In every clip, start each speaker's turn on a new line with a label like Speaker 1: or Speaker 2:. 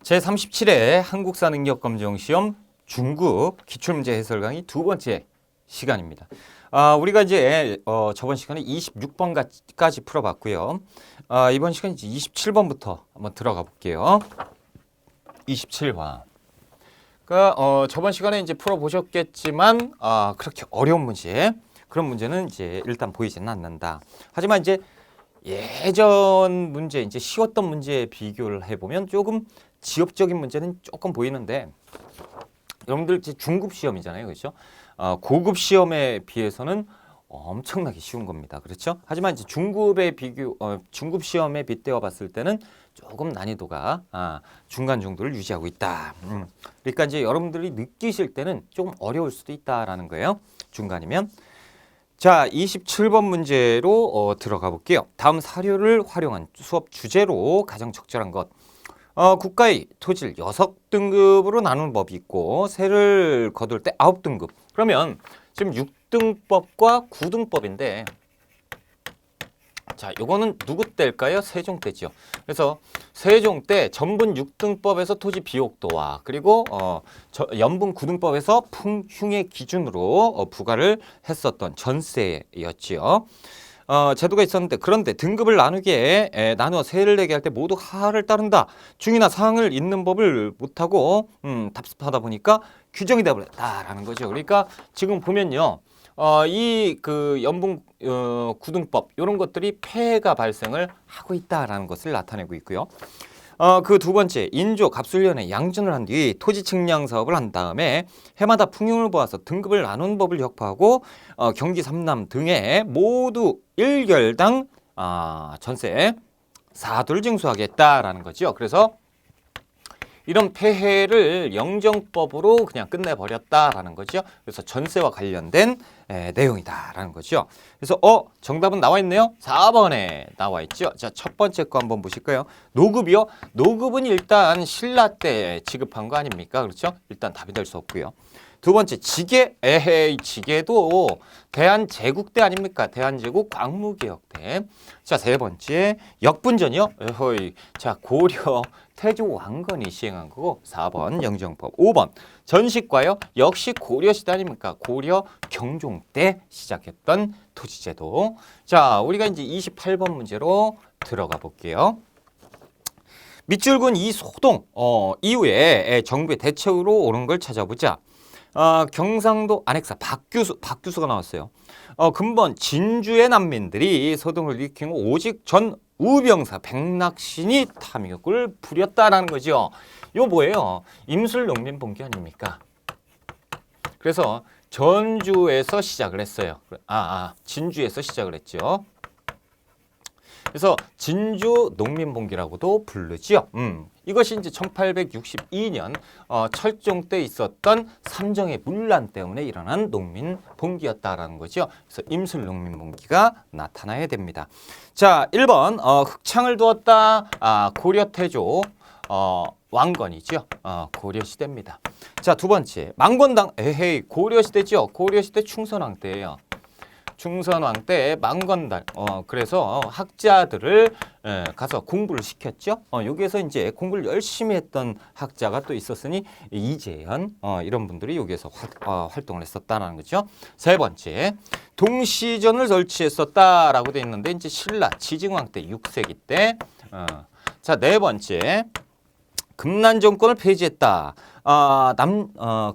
Speaker 1: 제37회 한국사능력검정시험 중급 기출문제 해설 강의 두 번째 시간입니다. 우리가 이제 저번 시간에 26번까지 풀어봤고요. 이번 시간 이제 27번부터 한번 들어가 볼게요. 27번. 그러니까 저번 시간에 이제 풀어보셨겠지만 그렇게 어려운 문제, 그런 문제는 이제 일단 보이지는 않는다. 하지만 이제 예전 문제, 이제 쉬웠던 문제에 비교를 해보면 조금 지엽적인 문제는 조금 보이는데, 여러분들 이제 중급 시험이잖아요, 그렇죠? 고급 시험에 비해서는 엄청나게 쉬운 겁니다, 그렇죠? 하지만 이제 중급 시험에 빗대어 봤을 때는 조금 난이도가 중간 정도를 유지하고 있다. 그러니까 이제 여러분들이 느끼실 때는 조금 어려울 수도 있다라는 거예요, 중간이면. 자, 27번 문제로 들어가 볼게요. 다음 사료를 활용한 수업 주제로 가장 적절한 것. 국가의 토지를 6등급으로 나누는 법이 있고 세를 거둘 때 9등급. 그러면 지금 6등법과 9등법인데, 자, 요거는 누구 때일까요? 세종 때죠. 그래서 세종 때 전분 6등법에서 토지 비옥도와 그리고 연분 9등법에서 풍흉의 기준으로 부과를 했었던 전세였지요. 제도가 있었는데, 그런데 등급을 나누기에 나누어 세를 내게 할 때 모두 하를 따른다. 중이나 상을 잇는 법을 못하고 답습하다 보니까 규정이 되어버렸다라는 거죠. 그러니까 지금 보면요, 이 그 연분 9등법 이런 것들이 폐해가 발생을 하고 있다라는 것을 나타내고 있고요. 그 두 번째, 인조 갑술련에 양준을 한 뒤 토지 측량 사업을 한 다음에 해마다 풍흉을 보아서 등급을 나누는 법을 혁파하고 경기 삼남 등에 모두 1결당 전세 4두를 징수하겠다라는 거죠. 그래서 이런 폐해를 영정법으로 그냥 끝내버렸다라는 거죠. 그래서 전세와 관련된 내용이다라는 거죠. 그래서 정답은 나와 있네요. 4번에 나와 있죠. 자, 첫 번째 거 한번 보실까요? 노급이요. 노급은 일단 신라 때 지급한 거 아닙니까? 그렇죠? 일단 답이 될 수 없고요. 두 번째, 지계. 에헤이, 지계도 대한제국 때 아닙니까? 대한제국 광무개혁 때. 자, 세 번째, 역분전이요. 에헤이, 자, 고려 태조 왕건이 시행한 거고 4번 영정법. 5번 전시과요. 역시 고려시대 아닙니까? 고려 경종 때 시작했던 토지제도. 자, 우리가 이제 28번 문제로 들어가 볼게요. 밑줄근 이소동 이후에 정부의 대책으로 옳은 걸 찾아보자. 경상도 안핵사 박규수가 나왔어요. 근본 진주의 난민들이 소동을 일으키고 오직 전 우병사 백낙신이 탐욕을 부렸다라는 거죠. 이거 뭐예요? 임술농민봉기 아닙니까? 그래서 전주에서 시작을 했어요. 진주에서 시작을 했죠. 그래서 진주 농민봉기라고도 부르죠. 이것이 이제 1862년 철종 때 있었던 삼정의 문란 때문에 일어난 농민봉기였다라는 거죠. 그래서 임술 농민봉기가 나타나야 됩니다. 자, 1번 흑창을 두었다. 고려 태조 왕건이죠. 고려시대입니다. 자, 두 번째 망건당. 에헤이, 고려시대죠. 고려시대 충선왕 때예요. 충선왕 때 망건달, 그래서 학자들을 가서 공부를 시켰죠. 여기에서 이제 공부를 열심히 했던 학자가 또 있었으니 이재현 이런 분들이 여기에서 활동을 했었다는 거죠. 세 번째, 동시전을 설치했었다라고 돼 있는데 이제 신라 지증왕 때 6세기 때. 자, 네 번째, 금난 정권을 폐지했다.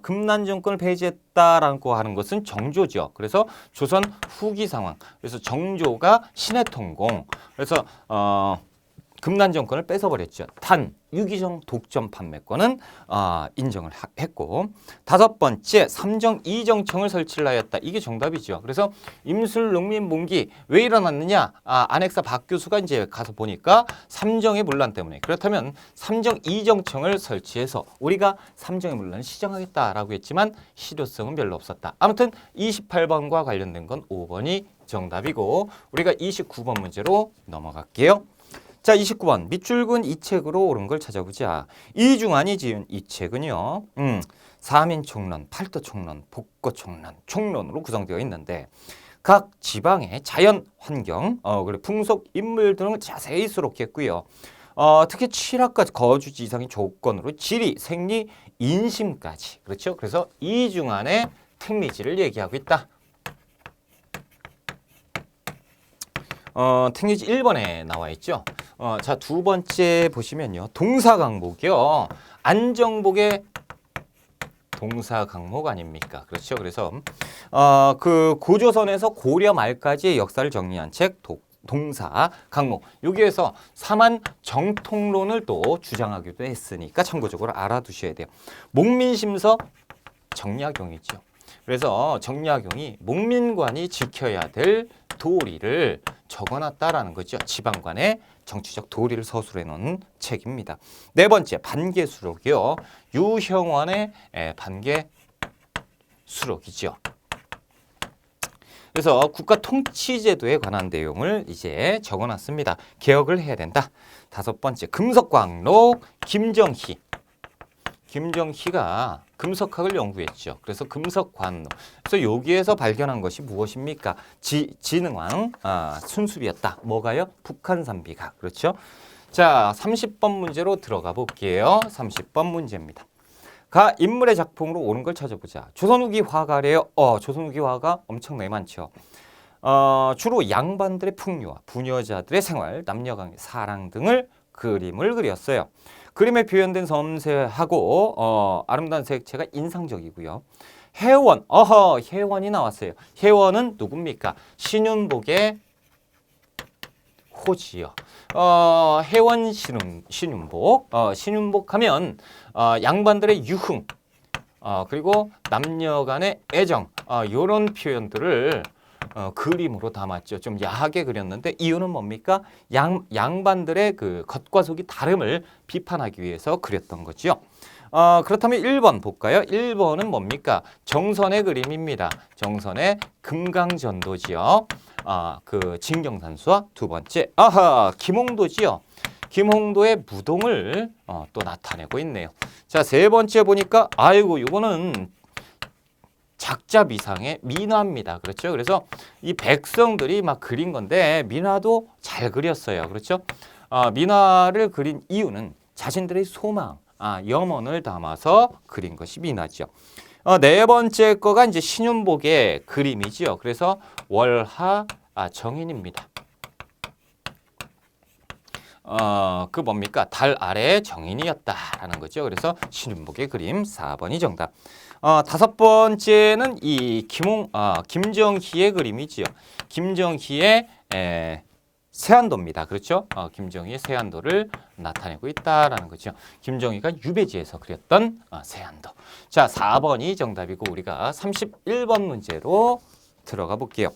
Speaker 1: 금난 정권을 폐지했다라고 하는 것은 정조죠. 그래서 조선 후기 상황. 그래서 정조가 신해통공. 그래서 금난 정권을 뺏어버렸죠. 단 유기정 독점 판매권은 인정을 했고, 다섯 번째, 삼정 이정청을 설치를 하였다. 이게 정답이죠. 그래서 임술 농민봉기 왜 일어났느냐? 안핵사 박규수가 이제 가서 보니까 삼정의 문란 때문에. 그렇다면 삼정 이정청을 설치해서 우리가 삼정의 문란을 시정하겠다라고 했지만 실효성은 별로 없었다. 아무튼 28번과 관련된 건 5번이 정답이고, 우리가 29번 문제로 넘어갈게요. 자, 29번 밑줄근 이 책으로 옳은 걸 찾아보자. 이중환이 지은 이 책은요, 사민총론, 팔도총론, 복거총론, 총론으로 구성되어 있는데 각 지방의 자연 환경, 그리고 풍속, 인물 등을 자세히 수록했고요. 특히 칠학까지 거주지 이상의 조건으로 지리, 생리, 인심까지. 그렇죠? 그래서 이중안의 택리지를 얘기하고 있다. 택리지 1번에 나와 있죠. 자, 두 번째 보시면요. 동사 강목이요. 안정복의 동사 강목 아닙니까? 그렇죠. 그래서 그 고조선에서 고려 말까지의 역사를 정리한 책 동사 강목. 여기에서 삼한 정통론을 또 주장하기도 했으니까 참고적으로 알아두셔야 돼요. 목민심서 정약용이죠. 그래서 정약용이 목민관이 지켜야 될 도리를 적어놨다라는 거죠. 지방관의 정치적 도리를 서술해 놓은 책입니다. 네 번째 반계수록이요. 유형원의 반계수록이죠. 그래서 국가 통치제도에 관한 내용을 이제 적어놨습니다. 개혁을 해야 된다. 다섯 번째 금석광록 김정희. 김정희가 금석학을 연구했죠. 그래서 금석관록. 그래서 여기에서 발견한 것이 무엇입니까? 진흥왕 순수비였다. 뭐가요? 북한산비가. 그렇죠? 자, 30번 문제로 들어가 볼게요. 30번 문제입니다. 가 인물의 작품으로 옳은 걸 찾아보자. 조선 후기 화가래요. 조선 후기 화가 엄청나게 많죠. 주로 양반들의 풍류와 부녀자들의 생활, 남녀간의 사랑 등을 그림을 그렸어요. 그림에 표현된 섬세하고 아름다운 색채가 인상적이고요. 혜원, 혜원이 나왔어요. 혜원은 누굽니까? 신윤복의 호지요. 혜원 신윤복. 신윤복 하면 양반들의 유흥, 그리고 남녀 간의 애정, 이런 표현들을 그림으로 담았죠. 좀 야하게 그렸는데 이유는 뭡니까? 양반들의 그 겉과 속이 다름을 비판하기 위해서 그렸던 거죠. 그렇다면 1번 볼까요? 1번은 뭡니까? 정선의 그림입니다. 정선의 금강전도지요. 그 진경산수와 두 번째, 김홍도지요. 김홍도의 무동을 또 나타내고 있네요. 자, 세 번째 보니까 이거는 작자 미상의 민화입니다. 그렇죠? 그래서 이 백성들이 막 그린 건데 민화도 잘 그렸어요. 그렇죠? 민화를 그린 이유는 자신들의 소망, 염원을 담아서 그린 것이 민화죠. 네 번째 거가 이제 신윤복의 그림이지요. 그래서 월하 정인입니다. 그 뭡니까? 달 아래 정인이었다라는 거죠. 그래서 신윤복의 그림 4번이 정답. 다섯 번째는 이 김정희의 그림이지요. 김정희의 세안도입니다. 그렇죠? 김정희의 세안도를 나타내고 있다라는 거죠. 김정희가 유배지에서 그렸던 세안도. 자, 4번이 정답이고 우리가 31번 문제로 들어가 볼게요.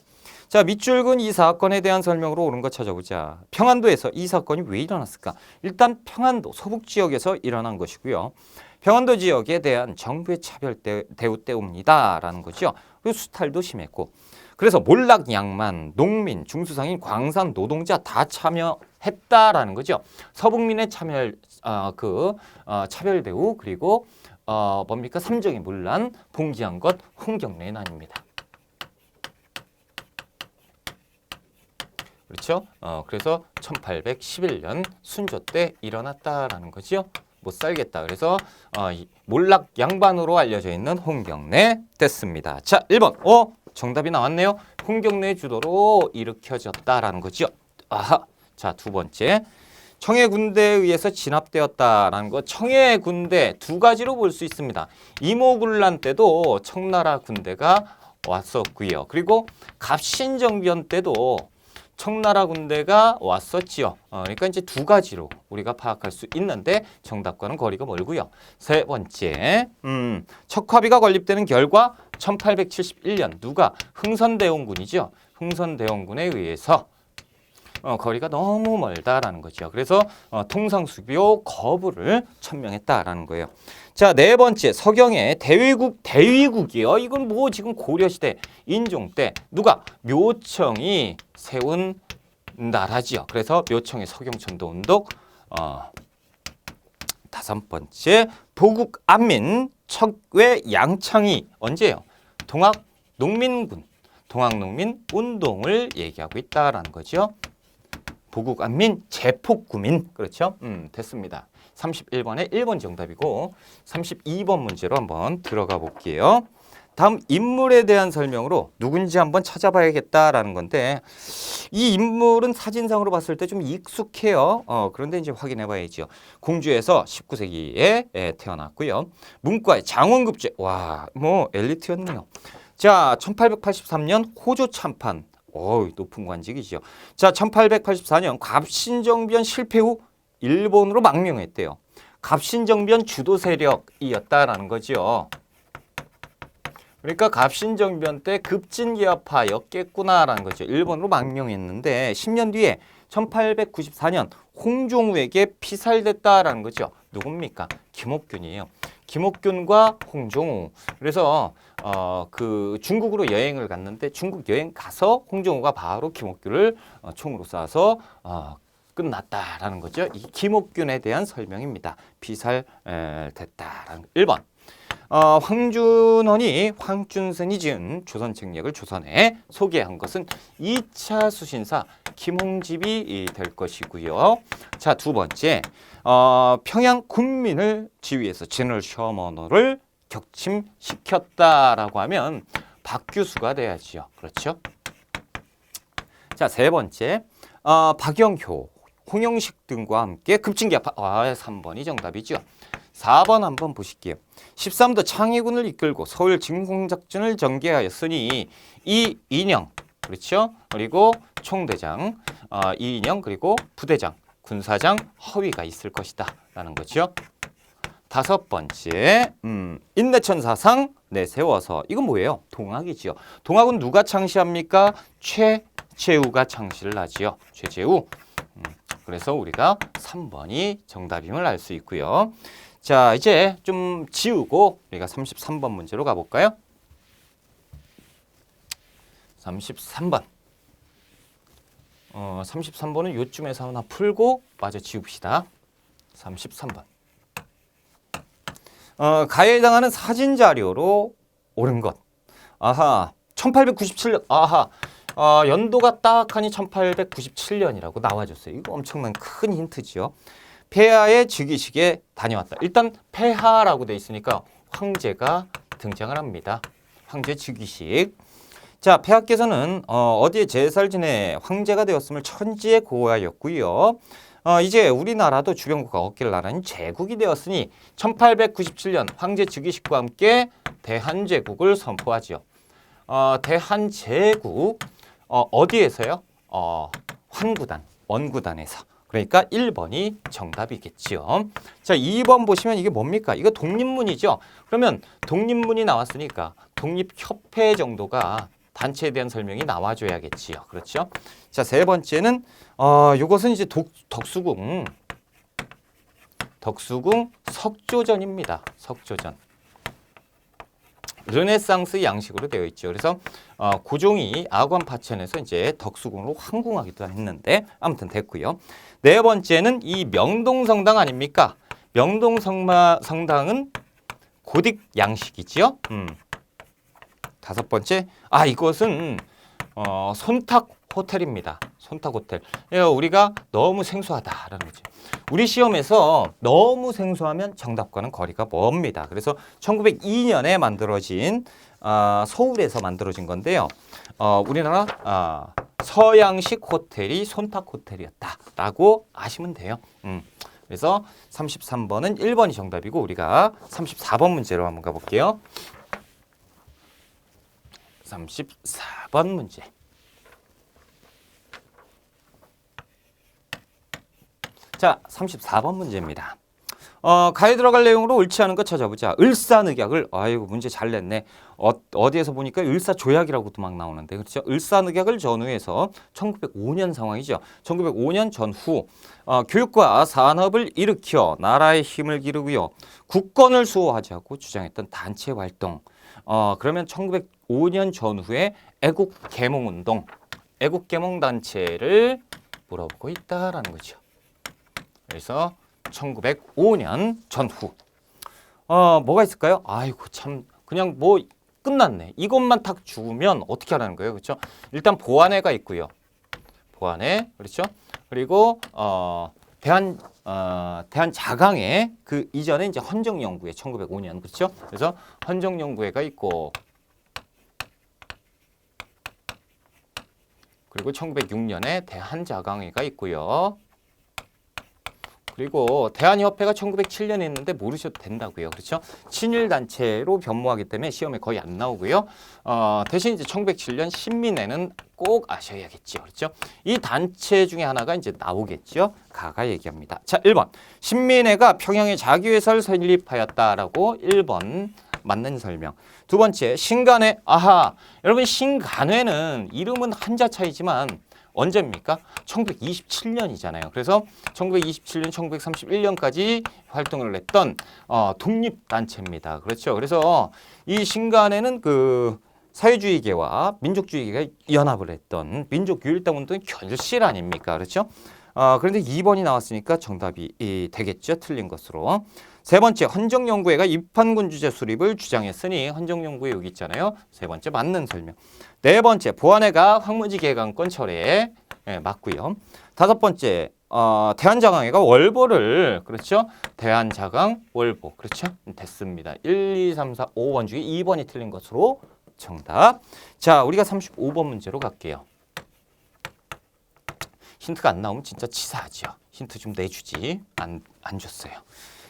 Speaker 1: 자, 밑줄 근 이 사건에 대한 설명으로 옳은 것 찾아보자. 평안도에서 이 사건이 왜 일어났을까? 일단 평안도 서북 지역에서 일어난 것이고요. 평안도 지역에 대한 정부의 차별 대우 때문이다라는 거죠. 그리고 수탈도 심했고. 그래서 몰락 양만, 농민, 중수상인, 광산 노동자 다 참여했다라는 거죠. 서북민의 차별 대우 그리고 뭡니까? 삼정의 문란 봉기한 것 홍경래의 난입니다. 그렇죠? 그래서 1811년 순조 때 일어났다라는 거죠. 못 살겠다. 그래서 몰락 양반으로 알려져 있는 홍경래 됐습니다. 자, 1번. 정답이 나왔네요. 홍경래 주도로 일으켜졌다라는 거죠. 자, 두 번째. 청해 군대에 의해서 진압되었다라는 거. 청해 군대 두 가지로 볼 수 있습니다. 이모군란 때도 청나라 군대가 왔었고요. 그리고 갑신정변 때도 청나라 군대가 왔었지요. 그러니까 이제 두 가지로 우리가 파악할 수 있는데 정답과는 거리가 멀고요. 세 번째, 척화비가 건립되는 결과 1871년 누가 흥선대원군이죠. 흥선대원군에 의해서 거리가 너무 멀다라는 거죠. 그래서 통상수교 거부를 천명했다라는 거예요. 자, 네 번째 서경의 대위국이요. 이건 뭐 지금 고려시대 인종 때 누가 묘청이 세운 나라지요. 그래서 묘청의 서경천도 운동. 다섯 번째 보국 안민 척외 양창이 언제요? 동학농민 운동을 얘기하고 있다라는 거죠. 보국안민 제폭구민. 그렇죠? 됐습니다. 31번에 1번 정답이고 32번 문제로 한번 들어가 볼게요. 다음 인물에 대한 설명으로 누군지 한번 찾아봐야겠다라는 건데 이 인물은 사진상으로 봤을 때 좀 익숙해요. 그런데 이제 확인해 봐야죠. 공주에서 19세기에 태어났고요. 문과의 장원급제. 와, 뭐 엘리트였네요. 자, 1883년 호조 참판. 높은 관직이죠. 자, 1884년 갑신정변 실패 후 일본으로 망명했대요. 갑신정변 주도 세력이었다라는 거죠. 그러니까 갑신정변 때 급진기아파였겠구나라는 거죠. 일본으로 망명했는데 10년 뒤에 1894년 홍종우에게 피살됐다라는 거죠. 누굽니까? 김옥균이에요. 김옥균과 홍종우. 그래서 그 중국으로 여행을 갔는데 중국 여행 가서 홍종우가 바로 김옥균을 총으로 쏴서 끝났다라는 거죠. 이 김옥균에 대한 설명입니다. 피살됐다라는 1번. 황준헌이 황준선이 지은 조선책략을 조선에 소개한 것은 2차 수신사 김홍집이 될 것이고요. 자, 두 번째, 평양 군민을 지휘해서 제너럴 셔먼호를 격침시켰다라고 하면 박규수가 돼야지요. 그렇죠? 자, 세 번째, 박영효, 홍영식 등과 함께 급진기아파. 3번이 정답이죠. 4번 한번 보실게요. 13도 창의군을 이끌고 서울 진공작전을 전개하였으니 이인영, 그렇죠? 그리고 총대장, 이인영 그리고 부대장, 군사장 허위가 있을 것이다 라는 거죠. 다섯 번째, 인내천사상 내세워서. 이건 뭐예요? 동학이지요. 동학은 누가 창시합니까? 최재우가 창시를 하지요. 최재우. 그래서 우리가 3번이 정답임을 알 수 있고요. 자, 이제 좀 지우고 우리가 33번 문제로 가볼까요? 33번. 33번은 요쯤에서 하나 풀고 마저 지웁시다. 33번. 가해에 해당하는 사진 자료로 옳은 것. 1897년. 연도가 딱하니 1897년이라고 나와줬어요. 이거 엄청난 큰 힌트지요. 폐하의 즉위식에 다녀왔다. 일단 폐하라고 돼 있으니까 황제가 등장을 합니다. 황제 즉위식. 자, 폐하께서는 어디에 제사를 지내 황제가 되었음을 천지에 고하였고요. 이제 우리나라도 주변국가 어깨를 나란히 제국이 되었으니 1897년 황제 즉위식과 함께 대한제국을 선포하죠. 대한제국 어디에서요? 환구단, 원구단에서. 그러니까 1번이 정답이겠죠. 자, 2번 보시면 이게 뭡니까? 이거 독립문이죠. 그러면 독립문이 나왔으니까 독립협회 정도가 단체에 대한 설명이 나와줘야겠지요. 그렇죠? 자, 세 번째는 이것은 이제 덕수궁 석조전입니다. 석조전. 르네상스 양식으로 되어 있죠. 그래서 고종이 아관 파천에서 이제 덕수궁으로 환궁하기도 했는데 아무튼 됐고요. 네 번째는 이 명동성당 아닙니까? 명동성당은 고딕 양식이지요. 다섯 번째, 이것은 손탁 호텔입니다. 손탁 호텔. 우리가 너무 생소하다라는 거죠. 우리 시험에서 너무 생소하면 정답과는 거리가 멉니다. 그래서 1902년에 만들어진 서울에서 만들어진 건데요. 우리나라 서양식 호텔이 손탁 호텔이었다라고 아시면 돼요. 그래서 33번은 1번이 정답이고 우리가 34번 문제로 한번 가볼게요. 34번 문제. 자, 34번 문제입니다. 가에 들어갈 내용으로 옳지 않은 거 찾아보자. 을사늑약을, 문제 잘 냈네. 어디에서 보니까 을사조약이라고도 막 나오는데, 그렇죠? 을사늑약을 전후해서 1905년 상황이죠. 1905년 전후 교육과 산업을 일으켜 나라의 힘을 기르고요. 국권을 수호하자고 주장했던 단체 활동. 그러면 1905년 전후에 애국개몽운동, 애국개몽단체를 물어보고 있다라는 거죠. 그래서 1905년 전후. 뭐가 있을까요? 참 그냥 뭐 끝났네. 이것만 딱 주면 어떻게 하라는 거예요? 그렇죠? 일단 보안회가 있고요. 보안회. 그렇죠? 그리고 대한자강회 그 이전에 이제 헌정연구회 1905년 그렇죠? 그래서 헌정연구회가 있고 그리고 1906년에 대한자강회가 있고요. 그리고 대한협회가 1907년에 있는데 모르셔도 된다고요. 그렇죠? 친일단체로 변모하기 때문에 시험에 거의 안 나오고요. 대신 이제 1907년 신민회는 꼭 아셔야겠죠. 그렇죠? 이 단체 중에 하나가 이제 나오겠죠. 가가 얘기합니다. 자, 1번. 신민회가 평양에 자기회사를 설립하였다라고 1번 맞는 설명. 두 번째, 신간회. 아하. 여러분 신간회는 이름은 한자 차이지만 언제입니까? 1927년이잖아요. 그래서 1927년, 1931년까지 활동을 했던 독립단체입니다. 그렇죠. 그래서 이 신간회는 그 사회주의계와 민족주의계가 연합을 했던 민족유일당 운동의 결실 아닙니까? 그렇죠. 그런데 2번이 나왔으니까 정답이 되겠죠. 틀린 것으로. 세 번째, 헌정연구회가 입한군 주재 수립을 주장했으니 헌정연구회 여기 있잖아요. 세 번째 맞는 설명. 네 번째, 보안회가 황무지 개강권 철회에 맞고요. 다섯 번째, 대한자강회가 월보를 그렇죠? 대한자강 월보 그렇죠? 됐습니다. 1, 2, 3, 4, 5번 중에 2번이 틀린 것으로 정답. 자, 우리가 35번 문제로 갈게요. 힌트가 안 나오면 진짜 치사하죠. 힌트 좀 내주지. 안 줬어요.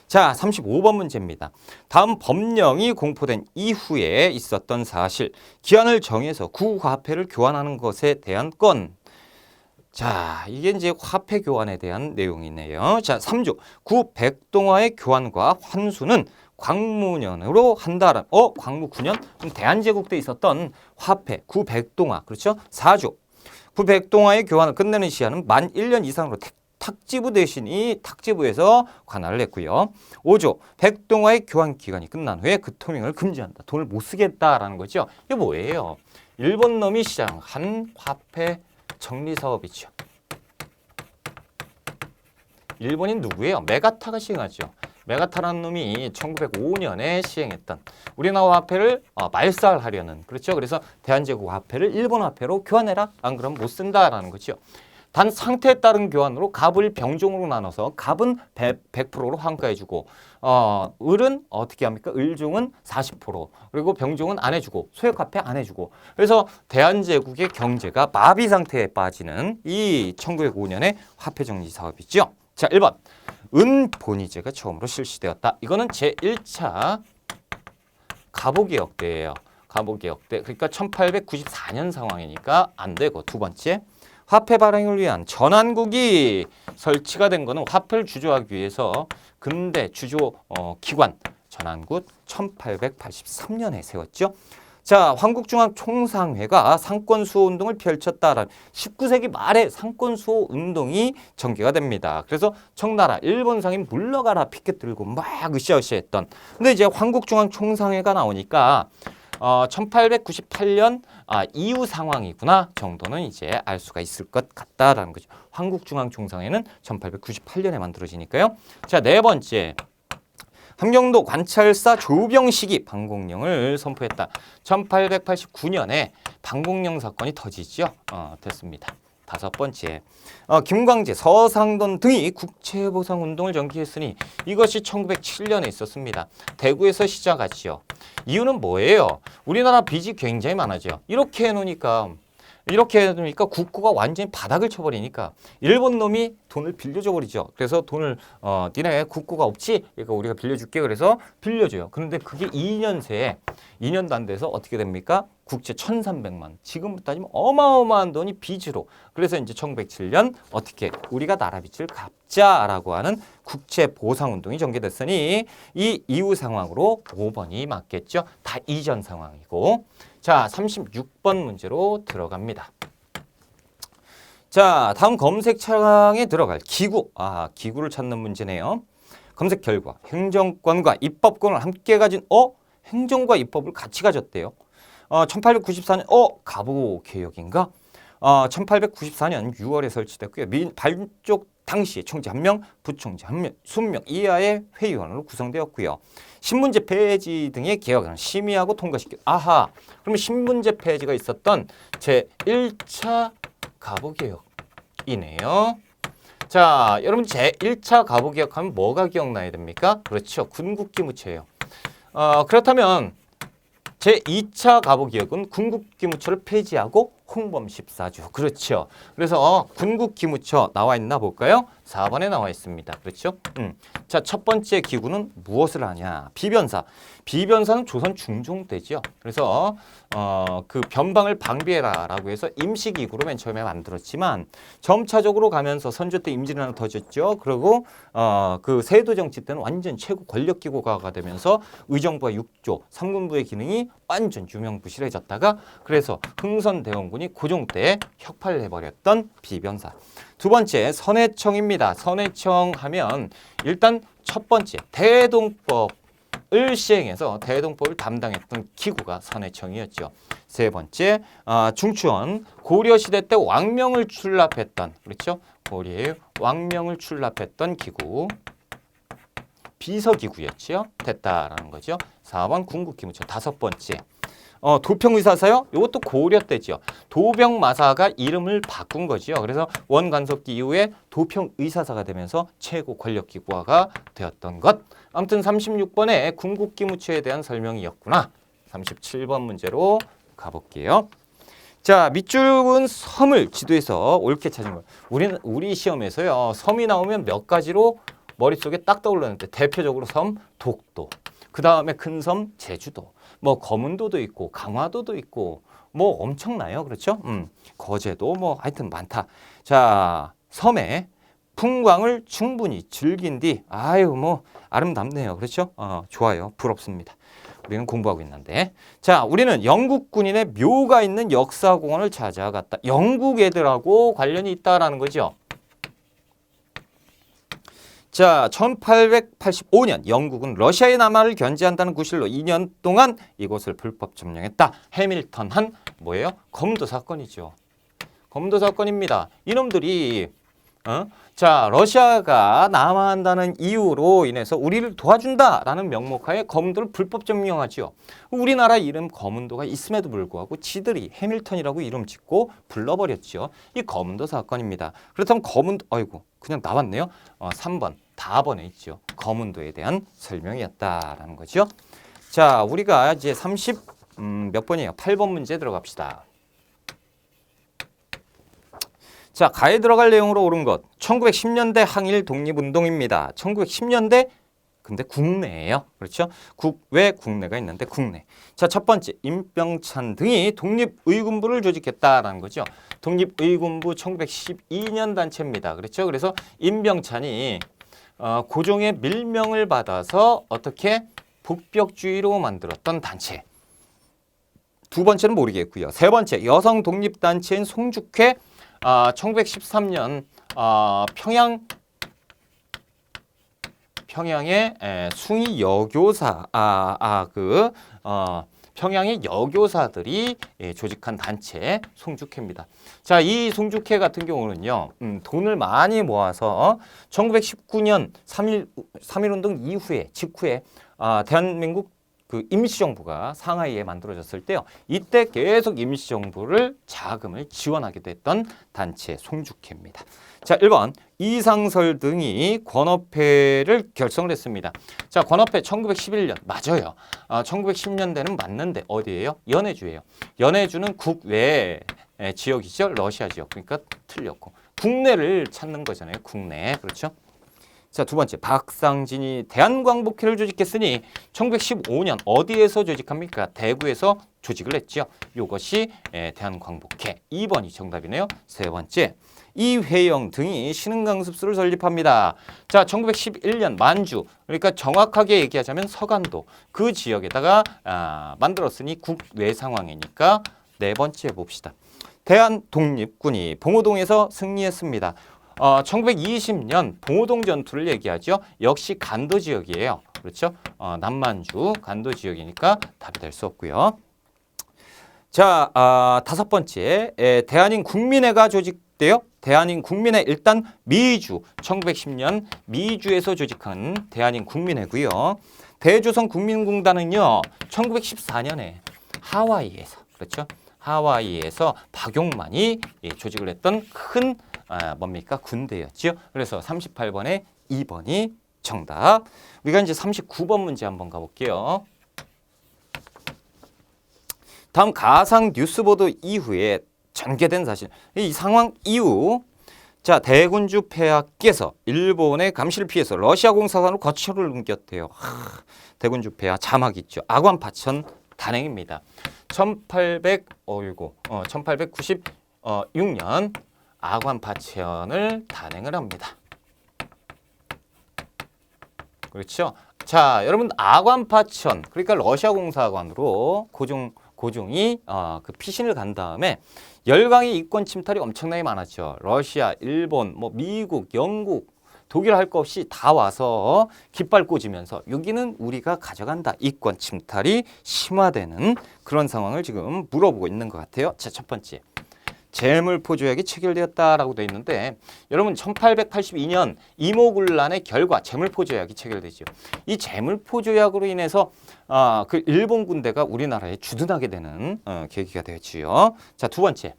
Speaker 1: 자, 35번 문제입니다. 다음 법령이 공포된 이후에 있었던 사실, 기한을 정해서 구화폐를 교환하는 것에 대한 건. 자, 이게 이제 화폐 교환에 대한 내용이네요. 자, 3조. 구 백동화의 교환과 환수는 광무년으로 한다라. 광무 9년? 그럼 대한제국 때 있었던 화폐 구 백동화. 그렇죠? 4조. 구 백동화의 교환을 끝내는 시한은 만 1년 이상으로 탁지부 대신이 탁지부에서 관할을 했고요. 5조 백동화의 교환 기간이 끝난 후에 그 통행을 금지한다. 돈을 못 쓰겠다라는 거죠. 이게 뭐예요? 일본 놈이 시작한 화폐 정리 사업이죠. 일본인 누구예요? 메가타가 시행하죠. 메가타라는 놈이 1905년에 시행했던 우리나라 화폐를 말살하려는 그렇죠. 그래서 대한제국 화폐를 일본 화폐로 교환해라. 안 그러면 못 쓴다라는 거죠. 단 상태에 따른 교환으로 갑을 병종으로 나눠서 갑은 100%로 환가해주고 을은 어떻게 합니까? 을종은 40% 그리고 병종은 안 해주고 소액화폐 안 해주고 그래서 대한제국의 경제가 마비 상태에 빠지는 이 1905년의 화폐정리 사업이죠. 자, 1번 은본위제가 처음으로 실시되었다. 이거는 제1차 갑오개혁 때예요. 갑오개혁 때. 그러니까 1894년 상황이니까 안 되고 두 번째 화폐 발행을 위한 전환국이 설치가 된 거는 화폐를 주조하기 위해서 근대 주조 기관 전환국 1883년에 세웠죠. 자, 한국중앙총상회가 상권수호 운동을 펼쳤다라는 19세기 말에 상권수호 운동이 전개가 됩니다. 그래서 청나라 일본상이 물러가라 피켓 들고 막 으쌰으쌰했던. 근데 이제 한국중앙총상회가 나오니까 1898년 이후 상황이구나 정도는 이제 알 수가 있을 것 같다라는 거죠. 한국중앙총상회는 1898년에 만들어지니까요. 자, 네 번째. 함경도 관찰사 조병식이 방공령을 선포했다. 1889년에 방공령 사건이 터지죠. 됐습니다. 다섯 번째. 김광재, 서상돈 등이 국채보상운동을 전개했으니 이것이 1907년에 있었습니다. 대구에서 시작하지요. 이유는 뭐예요? 우리나라 빚이 굉장히 많아져. 이렇게 해놓으니까 국고가 완전히 바닥을 쳐버리니까 일본 놈이 돈을 빌려줘 버리죠. 그래서 돈을 니네 국고가 없지? 그러니까 우리가 빌려줄게. 그래서 빌려줘요. 그런데 그게 2년 새에 2년도 안 돼서 어떻게 됩니까? 국채 1,300만. 지금부터 따지면 어마어마한 돈이 빚으로. 그래서 이제 1907년 어떻게 우리가 나라 빚을 갚자라고 하는 국채 보상 운동이 전개됐으니 이 이후 상황으로 5번이 맞겠죠. 다 이전 상황이고. 자, 36번 문제로 들어갑니다. 자, 다음 검색창에 들어갈 기구. 기구를 찾는 문제네요. 검색 결과. 행정권과 입법권을 함께 가진 행정과 입법을 같이 가졌대요. 1894년 갑오개혁인가? 1894년 6월에 설치됐고요. 발족 당시 총재 1명, 부총재 1명, 20명 이하의 회의원으로 구성되었고요. 신문제 폐지 등의 개혁안을 심의하고 통과시켰. 그러면 신문제 폐지가 있었던 제1차 갑오개혁이네요. 자, 여러분 제1차 가부 기억하면 뭐가 기억나야 됩니까? 그렇죠. 군국기무처예요. 그렇다면 제2차 가부 기억은 군국기무처를 폐지하고 홍범 14주. 그렇죠. 그래서 군국기무처 나와 있나 볼까요? 4번에 나와 있습니다. 그렇죠? 자, 첫 번째 기구는 무엇을 하냐? 비변사. 비변사는 조선 중종 때죠. 그래서 그 변방을 방비해라라고 해서 임시기구로 맨 처음에 만들었지만 점차적으로 가면서 선조 때 임진왜란 터졌죠. 그리고 그 세도 정치 때는 완전 최고 권력기구가 되면서 의정부와 육조, 삼군부의 기능이 완전 유명부실해졌다가 그래서 흥선대원군이 고종 때 혁파를 해버렸던 비변사. 두 번째 선해청입니다. 선해청 하면 일단 첫 번째 대동법을 시행해서 대동법을 담당했던 기구가 선해청이었죠. 세 번째 중추원 고려시대 때 왕명을 출납했던 그렇죠. 고려의 왕명을 출납했던 기구 비서기구였죠. 됐다라는 거죠. 4번 군국기무처. 다섯 번째 도평의사사요? 이것도 고려 때죠. 도병마사가 이름을 바꾼 거죠. 그래서 원간섭기 이후에 도평의사사가 되면서 최고 권력기구화가 되었던 것. 아무튼 36번에 군국기무처에 대한 설명이었구나. 37번 문제로 가볼게요. 자, 밑줄은 섬을 지도에서 옳게 찾은 거예요. 우리 시험에서요. 섬이 나오면 몇 가지로 머릿속에 딱 떠올랐는데 대표적으로 섬 독도. 그 다음에 큰 섬 제주도. 뭐 거문도도 있고 강화도도 있고 뭐 엄청나요. 그렇죠? 거제도 뭐 하여튼 많다. 자, 섬의 풍광을 충분히 즐긴 뒤 아유 뭐 아름답네요. 그렇죠? 좋아요. 부럽습니다. 우리는 공부하고 있는데. 자, 우리는 영국 군인의 묘가 있는 역사공원을 찾아갔다. 영국 애들하고 관련이 있다라는 거죠. 자, 1885년 영국은 러시아의 남하를 견제한다는 구실로 2년 동안 이곳을 불법 점령했다. 해밀턴한 뭐예요? 검도 사건이죠. 검도 사건입니다. 이놈들이 자, 러시아가 남하한다는 이유로 인해서 우리를 도와준다라는 명목하에 검도를 불법 점령하죠. 우리나라 이름 검은도가 있음에도 불구하고 지들이 해밀턴이라고 이름 짓고 불러버렸죠. 이 검은도 사건입니다. 그렇다면 검은도 아이고 그냥 나왔네요. 3번 다번에 있죠. 검은도에 대한 설명이었다라는 거죠. 자, 우리가 이제 몇 번이에요? 8번 문제 들어갑시다. 자, 가에 들어갈 내용으로 옳은 것. 1910년대 항일 독립운동입니다. 1910년대 근데 국내예요. 그렇죠? 왜 국내가 있는데 국내. 자, 첫 번째 임병찬 등이 독립의군부를 조직했다라는 거죠. 독립의군부 1912년 단체입니다. 그렇죠? 그래서 임병찬이 고종의 밀명을 받아서 어떻게 북벽주의로 만들었던 단체. 두 번째는 모르겠고요. 세 번째 여성 독립단체인 송죽회 1913년 평양의 숭이 여교사 평양의 여교사들이 조직한 단체 송죽회입니다. 자, 이 송죽회 같은 경우는요. 돈을 많이 모아서 1919년 3.1운동 이후에 직후에 대한민국 그 임시정부가 상하이에 만들어졌을 때요. 이때 계속 임시정부를 자금을 지원하게 됐던 단체 송죽회입니다. 자, 1번 이상설 등이 권업회를 결성을 했습니다. 자, 권업회 1911년 맞아요. 1910년대는 맞는데 어디예요? 연해주예요. 연해주는 국외 지역이죠. 러시아 지역. 그러니까 틀렸고 국내를 찾는 거잖아요. 국내. 그렇죠? 자, 두 번째 박상진이 대한광복회를 조직했으니 1915년 어디에서 조직합니까? 대구에서 조직을 했죠. 이것이 대한광복회. 2번이 정답이네요. 세 번째 이회영 등이 신흥강습소를 설립합니다. 자, 1911년 만주, 그러니까 정확하게 얘기하자면 서간도 그 지역에다가 만들었으니 국외 상황이니까 네 번째 봅시다. 대한독립군이 봉오동에서 승리했습니다. 1920년 봉오동 전투를 얘기하죠. 역시 간도 지역이에요. 그렇죠? 남만주 간도 지역이니까 답이 될 수 없고요. 자, 다섯 번째 대한인국민회가 조직돼요. 대한인국민회 일단 미주 1910년 미주에서 조직한 대한인국민회고요. 대조선국민공단은요 1914년에 하와이에서 그렇죠? 하와이에서 박용만이 조직을 했던 큰 뭡니까? 군대였죠. 그래서 38번에 2번이 정답. 우리가 이제 39번 문제 한번 가볼게요. 다음 가상 뉴스 보도 이후에 전개된 사실. 이 상황 이후 자, 대군주 폐하께서 일본의 감시를 피해서 러시아 공사관으로 거처를 옮겼대요. 대군주 폐하 자막 있죠. 아관파천 단행입니다. 1896년 아관파천을 단행을 합니다. 그렇죠? 자, 여러분 아관파천 그러니까 러시아 공사관으로 고종이 그 피신을 간 다음에 열강의 이권 침탈이 엄청나게 많았죠. 러시아, 일본, 뭐 미국, 영국, 독일 할 거 없이 다 와서 깃발 꽂으면서 여기는 우리가 가져간다. 이권 침탈이 심화되는 그런 상황을 지금 물어보고 있는 것 같아요. 자, 첫 번째. 재물포조약이 체결되었다라고 되어 있는데 여러분 1882년 이모군란의 결과 재물포조약이 체결되죠. 이 재물포조약으로 인해서 그 일본 군대가 우리나라에 주둔하게 되는 계기가 되었지요. 자, 두 번째.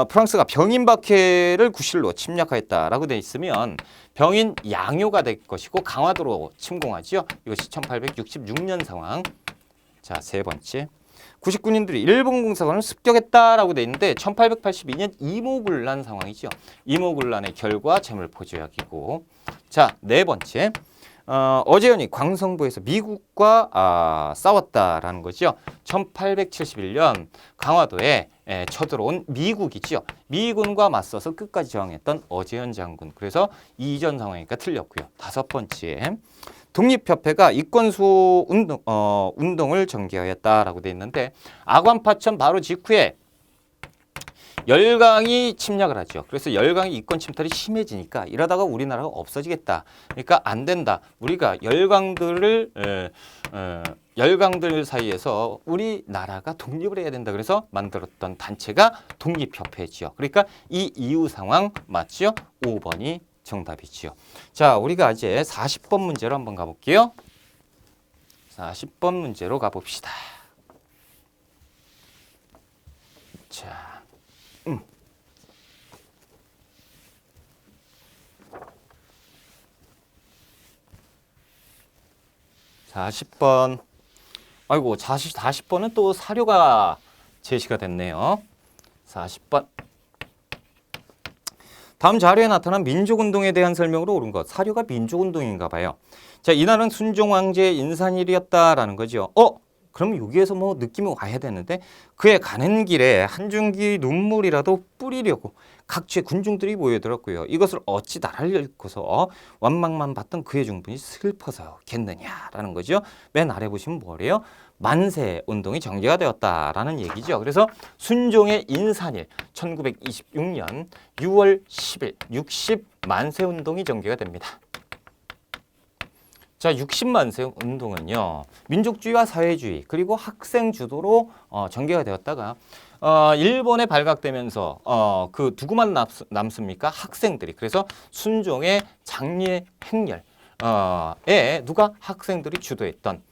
Speaker 1: 프랑스가 병인박해를 구실로 침략하였다라고 되어 있으면 병인 양요가 될 것이고 강화도로 침공하지요. 이것이 1866년 상황. 자, 세 번째. 99년들이 일본 공사관을 습격했다라고 돼 있는데 1882년 이모군란 상황이죠. 이모군란의 결과 재물포조약이고. 자, 네 번째. 어재현이 광성부에서 미국과 싸웠다라는 거죠. 1871년 강화도에 쳐들어온 미국이죠. 미군과 맞서서 끝까지 저항했던 어재현 장군. 그래서 이전 상황이니까 틀렸고요. 다섯 번째. 독립협회가 이권수호 운동을 전개하였다라고 돼 있는데 아관파천 바로 직후에 열강이 침략을 하죠. 그래서 열강의 이권 침탈이 심해지니까 이러다가 우리나라가 없어지겠다. 그러니까 안 된다. 우리가 열강들 사이에서 우리나라가 독립을 해야 된다. 그래서 만들었던 단체가 독립협회지요. 그러니까 이 이후 상황 맞죠? 5번이 정답이지요. 자, 우리가 이제 40번 문제로 한번 가볼게요. 40번 문제로 가봅시다. 자, 40번. 아이고, 40번은 또 사료가 제시가 됐네요. 40번. 다음 자료에 나타난 민족운동에 대한 설명으로 옳은 것. 사료가 민족운동인가 봐요. 자, 이날은 순종왕제의 인산일이었다라는 거죠. 그럼 여기에서 뭐 느낌이 와야 되는데 그의 가는 길에 한 줄기 눈물이라도 뿌리려고 각지의 군중들이 모여들었고요. 이것을 어찌 나라를 잃고서 완망만 봤던 그의 중분이 슬퍼서겠느냐라는 거죠. 맨 아래 보시면 뭐래요? 만세 운동이 전개가 되었다라는 얘기죠. 그래서 순종의 인산일 1926년 6월 10일 60 만세 운동이 전개가 됩니다. 자, 60만세 운동은요. 민족주의와 사회주의 그리고 학생 주도로 전개가 되었다가 일본에 발각되면서 그 누구만 남습니까? 학생들이. 그래서 순종의 장례 행렬에 누가 학생들이 주도했던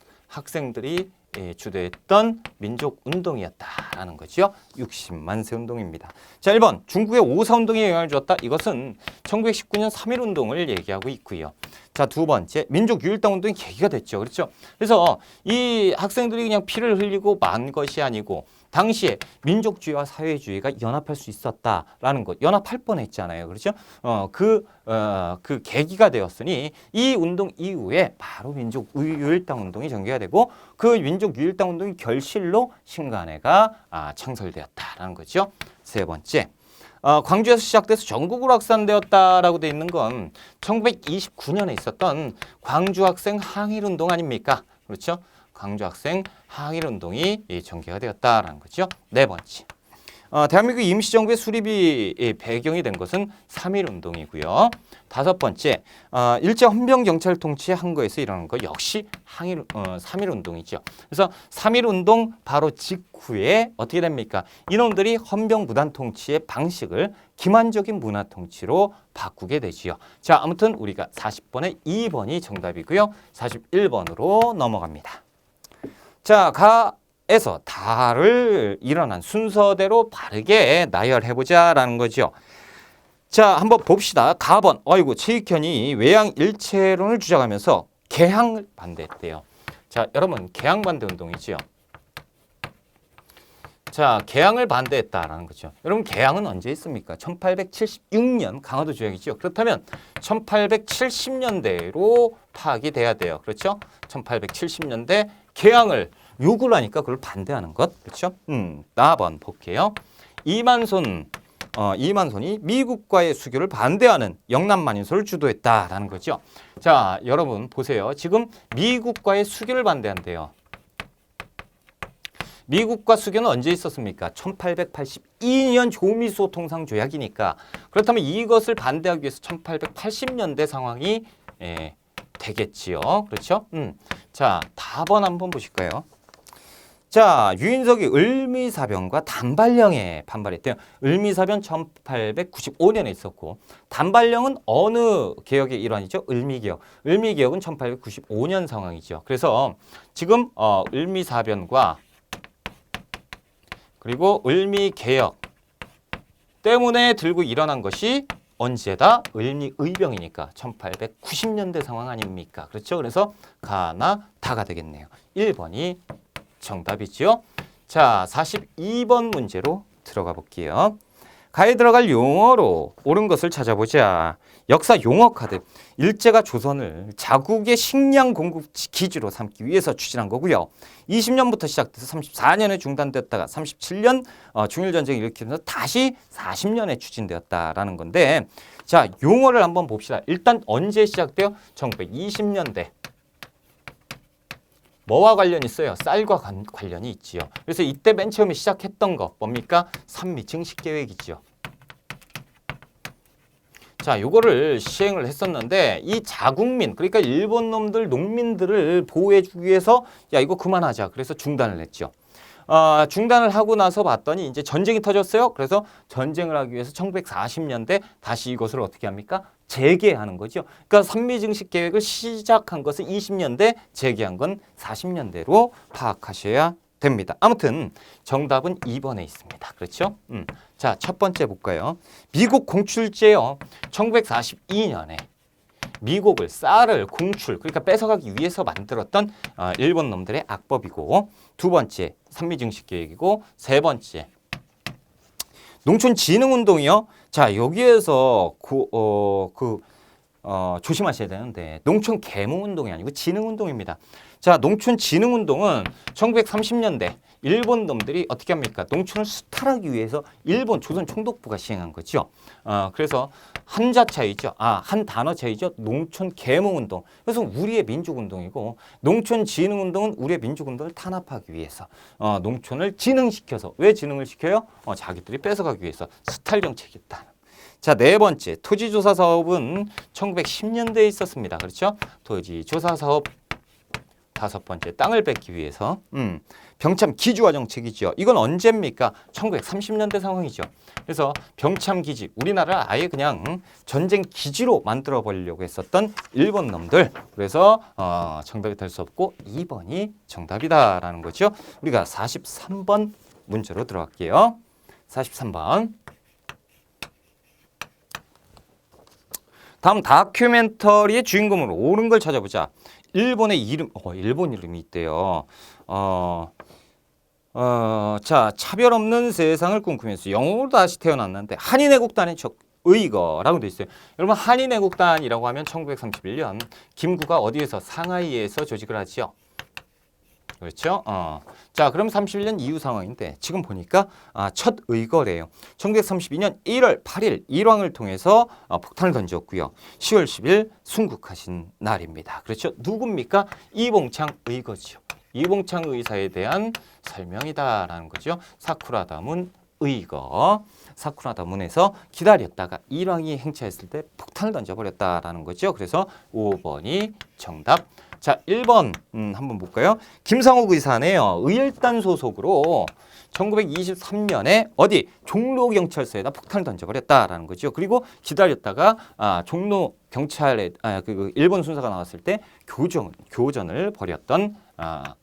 Speaker 1: 민족운동이었다라는 거죠. 60만세 운동입니다. 자, 1번 중국의 오사운동에 영향을 주었다. 이것은 1919년 3.1운동을 얘기하고 있고요. 자, 두 번째 민족유일당 운동이 계기가 됐죠. 그렇죠? 그래서 이 학생들이 그냥 피를 흘리고 만 것이 아니고 당시에 민족주의와 사회주의가 연합할 수 있었다라는 것, 연합할 뻔했잖아요. 그렇죠? 그 계기가 되었으니 이 운동 이후에 바로 민족유일당 운동이 전개가 되고 그 민족유일당 운동이 결실로 신간회가 창설되었다라는 거죠. 세 번째. 광주에서 시작돼서 전국으로 확산되었다라고 되어 있는 건 1929년에 있었던 광주학생 항일운동 아닙니까? 그렇죠? 광주학생 항일운동이 전개가 되었다라는 거죠. 네 번째. 대한민국 임시정부의 수립이 배경이 된 것은 3.1운동이고요. 다섯 번째, 일제 헌병경찰 통치의 한거에서 일어난 거 역시 3.1운동이죠. 그래서 3.1운동 바로 직후에 어떻게 됩니까? 이놈들이 헌병 무단 통치의 방식을 기만적인 문화 통치로 바꾸게 되지요. 자, 아무튼 우리가 40번에 2번이 정답이고요. 41번으로 넘어갑니다. 자, 가에서 다를 일어난 순서대로 바르게 나열해보자라는 거죠. 자, 한번 봅시다. 가번. 아이고, 최익현이 외양 일체론을 주장하면서 개항을 반대했대요. 자, 여러분, 개항 반대 운동이지요. 자, 개항을 반대했다라는 거죠. 여러분, 개항은 언제 있습니까? 1876년 강화도 조약이죠. 그렇다면 1870년대로 파악이 돼야 돼요. 그렇죠? 1870년대 개항을 요구를 하니까 그걸 반대하는 것. 그렇죠? 나번 볼게요. 이만손이 미국과의 수교를 반대하는 영남만인소를 주도했다라는 거죠. 자, 여러분 보세요. 지금 미국과의 수교를 반대한대요. 미국과 수교는 언제 있었습니까? 1882년 조미수 통상조약이니까. 그렇다면 이것을 반대하기 위해서 1880년대 상황이 되겠지요. 그렇죠? 자, 답은 한번 보실까요? 자, 유인석이 을미사변과 단발령에 반발했대요. 을미사변 1895년에 있었고 단발령은 어느 개혁의 일환이죠? 을미개혁. 을미개혁은 1895년 상황이죠. 그래서 지금 을미사변과 그리고 을미개혁 때문에 들고 일어난 것이 언제다? 을미의병이니까 1890년대 상황 아닙니까? 그렇죠? 그래서 가나 다가 되겠네요. 1번이 정답이지요. 자, 42번 문제로 들어가 볼게요. 가에 들어갈 용어로 옳은 것을 찾아보자. 역사 용어 카드. 일제가 조선을 자국의 식량 공급 기지로 삼기 위해서 추진한 거고요. 20년부터 시작돼서 34년에 중단됐다가 37년 중일전쟁을 일으키면서 다시 40년에 추진되었다라는 건데, 자, 용어를 한번 봅시다. 일단 언제 시작돼요? 1920년대. 뭐와 관련이 있어요? 쌀과 관련이 있지요. 그래서 이때 맨 처음에 시작했던 거 뭡니까? 산미 증식 계획이지요. 자, 요거를 시행을 했었는데 이 자국민, 그러니까 일본 놈들 농민들을 보호해주기 위해서 야, 이거 그만하자. 그래서 중단을 했죠. 중단을 하고 나서 봤더니 이제 전쟁이 터졌어요. 그래서 전쟁을 하기 위해서 1940년대 다시 이것을 어떻게 합니까? 재개하는 거죠. 그러니까 산미증식 계획을 시작한 것은 20년대, 재개한 건 40년대로 파악하셔야 됩니다. 아무튼 정답은 2번에 있습니다. 그렇죠? 자, 첫 번째 볼까요? 미국 공출제요. 1942년에 미국을 쌀을 공출, 그러니까 뺏어가기 위해서 만들었던 일본 놈들의 악법이고, 두 번째 산미증식 계획이고, 세 번째 농촌진흥운동이요. 자, 여기에서 조심하셔야 되는데 농촌 계몽운동이 아니고 진흥운동입니다. 자, 농촌진흥운동은 1930년대 일본 놈들이 어떻게 합니까? 농촌을 수탈하기 위해서 일본 조선 총독부가 시행한 거죠. 그래서 한자 차이죠. 한 단어 차이죠. 농촌 계몽운동. 그래서 우리의 민족운동이고, 농촌진흥운동은 우리의 민족운동을 탄압하기 위해서 농촌을 진흥시켜서, 왜 진흥을 시켜요? 자기들이 뺏어가기 위해서 수탈 정책이었다. 자, 네 번째 토지조사 사업은 1910년대에 있었습니다. 그렇죠? 토지조사 사업. 다섯 번째 땅을 뺏기 위해서 병참 기주화 정책이죠. 이건 언제입니까? 1930년대 상황이죠. 그래서 병참 기지, 우리나라를 아예 그냥 전쟁 기지로 만들어 보려고 했었던 일본 놈들. 그래서 정답이 될 수 없고 2번이 정답이다라는 거죠. 우리가 43번 문제로 들어갈게요. 43번. 다음 다큐멘터리의 주인공으로 옳은 걸 찾아보자. 일본의 이름, 일본 이름이 있대요. 자, 차별 없는 세상을 꿈꾸면서 영웅으로 다시 태어났는데 한인애국단의 의거라고 돼 있어요. 여러분, 한인애국단이라고 하면 1931년 김구가 어디에서 상하이에서 조직을 하지요. 그렇죠? 자, 그럼 31년 이후 상황인데 지금 보니까 첫 의거래요. 1932년 1월 8일 일왕을 통해서 폭탄을 던졌고요. 10월 10일 순국하신 날입니다. 그렇죠? 누굽니까? 이봉창 의거죠. 이봉창 의사에 대한 설명이다라는 거죠. 사쿠라다문 의거. 사쿠라다문에서 기다렸다가 일왕이 행차했을 때 폭탄을 던져버렸다라는 거죠. 그래서 5번이 정답. 자, 1번 한번 볼까요? 김상욱 의사네요. 의열단 소속으로 1923년에 어디 종로경찰서에다 폭탄을 던져버렸다라는 거죠. 그리고 기다렸다가 종로 경찰에 일본 순사가 나왔을 때 교전을 벌였던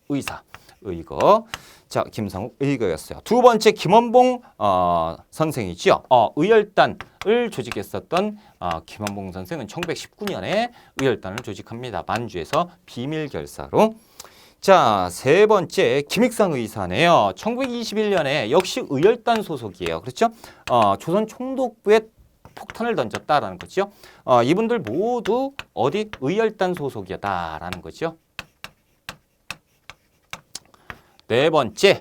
Speaker 1: 의사 의거. 자, 김상욱 의거였어요. 두 번째 김원봉 선생이죠. 의열단을 조직했었던 김원봉 선생은 1919년에 의열단을 조직합니다. 만주에서 비밀결사로. 자, 세 번째 김익상 의사네요. 1921년에 역시 의열단 소속이에요. 그렇죠? 조선 총독부에 폭탄을 던졌다라는 거죠. 이분들 모두 어디 의열단 소속이었다라는 거죠. 네 번째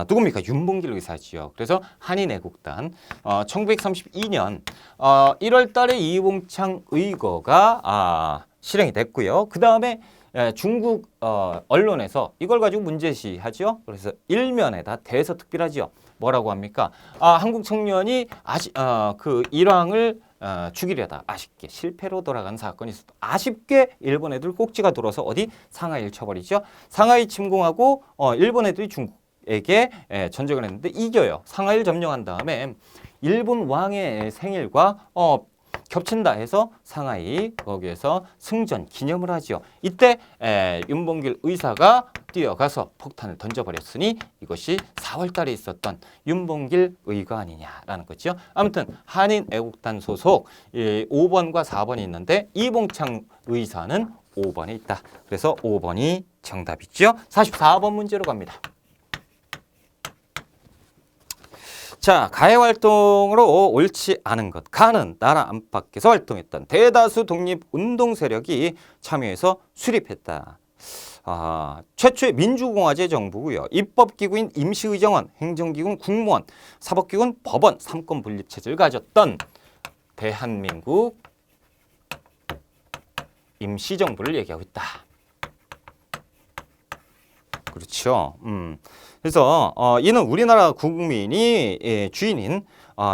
Speaker 1: 누굽니까? 윤봉길 의사지요. 그래서 한인애국단 1932년 1월 달에 이봉창 의거가 실행이 됐고요. 그 다음에 중국 언론에서 이걸 가지고 문제시하죠. 그래서 일면에다 대서특필하지요. 뭐라고 합니까? 한국 청년이 그 일왕을 죽이려다 아쉽게 실패로 돌아간 사건이 있었다. 아쉽게 일본 애들 꼭지가 돌아서 어디 상하이를 쳐버리죠. 상하이 침공하고 일본 애들이 중국에게 전쟁을 했는데 이겨요. 상하이를 점령한 다음에 일본 왕의 생일과 겹친다 해서 상하이 거기에서 승전 기념을 하죠. 이때 윤봉길 의사가 뛰어가서 폭탄을 던져버렸으니 이것이 4월 달에 있었던 윤봉길 의거 아니냐라는 거죠. 아무튼 한인애국단 소속 5번과 4번이 있는데 이봉창 의사는 5번에 있다. 그래서 5번이 정답이죠. 44번 문제로 갑니다. 자, 가해 활동으로 옳지 않은 것. 가는 나라 안팎에서 활동했던 대다수 독립운동 세력이 참여해서 수립했다. 최초의 민주공화제 정부고요. 입법기구인 임시의정원, 행정기구는 국무원, 사법기구는 법원, 삼권 분립체제를 가졌던 대한민국 임시정부를 얘기하고 있다. 그렇죠. 그래서 이는 우리나라 국민이 주인인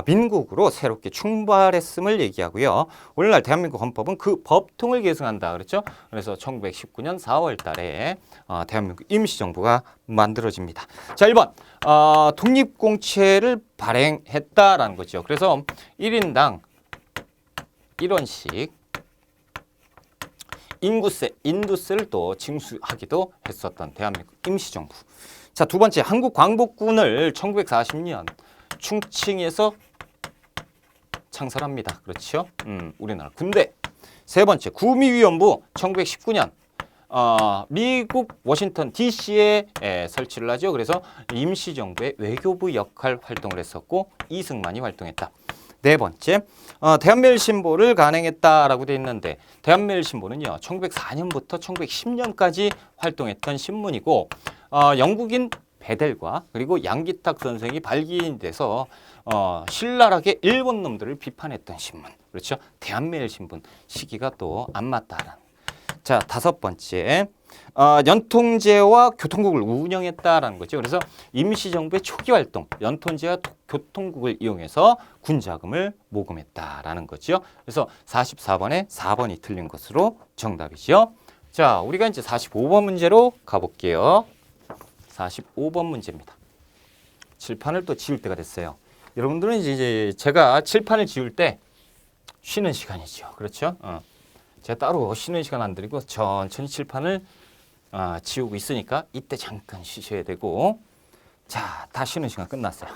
Speaker 1: 민국으로 새롭게 충발했음을 얘기하고요. 오늘날 대한민국 헌법은 그 법통을 계승한다. 그렇죠? 그래서 1919년 4월 달에 대한민국 임시정부가 만들어집니다. 자, 1번. 독립공채를 발행했다라는 거죠. 그래서 1인당 1원씩 인구세, 인두세를 또 징수하기도 했었던 대한민국 임시정부. 자, 두 번째, 한국광복군을 1940년 충칭에서 창설합니다. 그렇죠? 우리나라 군대. 세 번째, 구미위원부 1919년 미국 워싱턴 DC에 설치를 하죠. 그래서 임시정부의 외교부 역할 활동을 했었고 이승만이 활동했다. 네 번째, 대한매일신보를 간행했다라고 되어 있는데 대한매일신보는요 1904년부터 1910년까지 활동했던 신문이고 영국인 베델과 그리고 양기탁 선생이 발기인돼서 신랄하게 일본 놈들을 비판했던 신문. 그렇죠? 대한매일신문 시기가 또 안 맞다라는. 자, 다섯 번째, 연통제와 교통국을 운영했다라는 거죠. 그래서 임시정부의 초기 활동, 연통제와 교통국을 이용해서 군자금을 모금했다라는 거죠. 그래서 44번에 4번이 틀린 것으로 정답이죠. 자, 우리가 이제 45번 문제로 가볼게요. 45번 문제입니다. 칠판을 또 지울 때가 됐어요. 여러분들은 이제 제가 칠판을 지울 때 쉬는 시간이죠. 그렇죠? 제가 따로 쉬는 시간 안 드리고 천천히 칠판을 지우고 있으니까 이때 잠깐 쉬셔야 되고. 자, 다 쉬는 시간 끝났어요.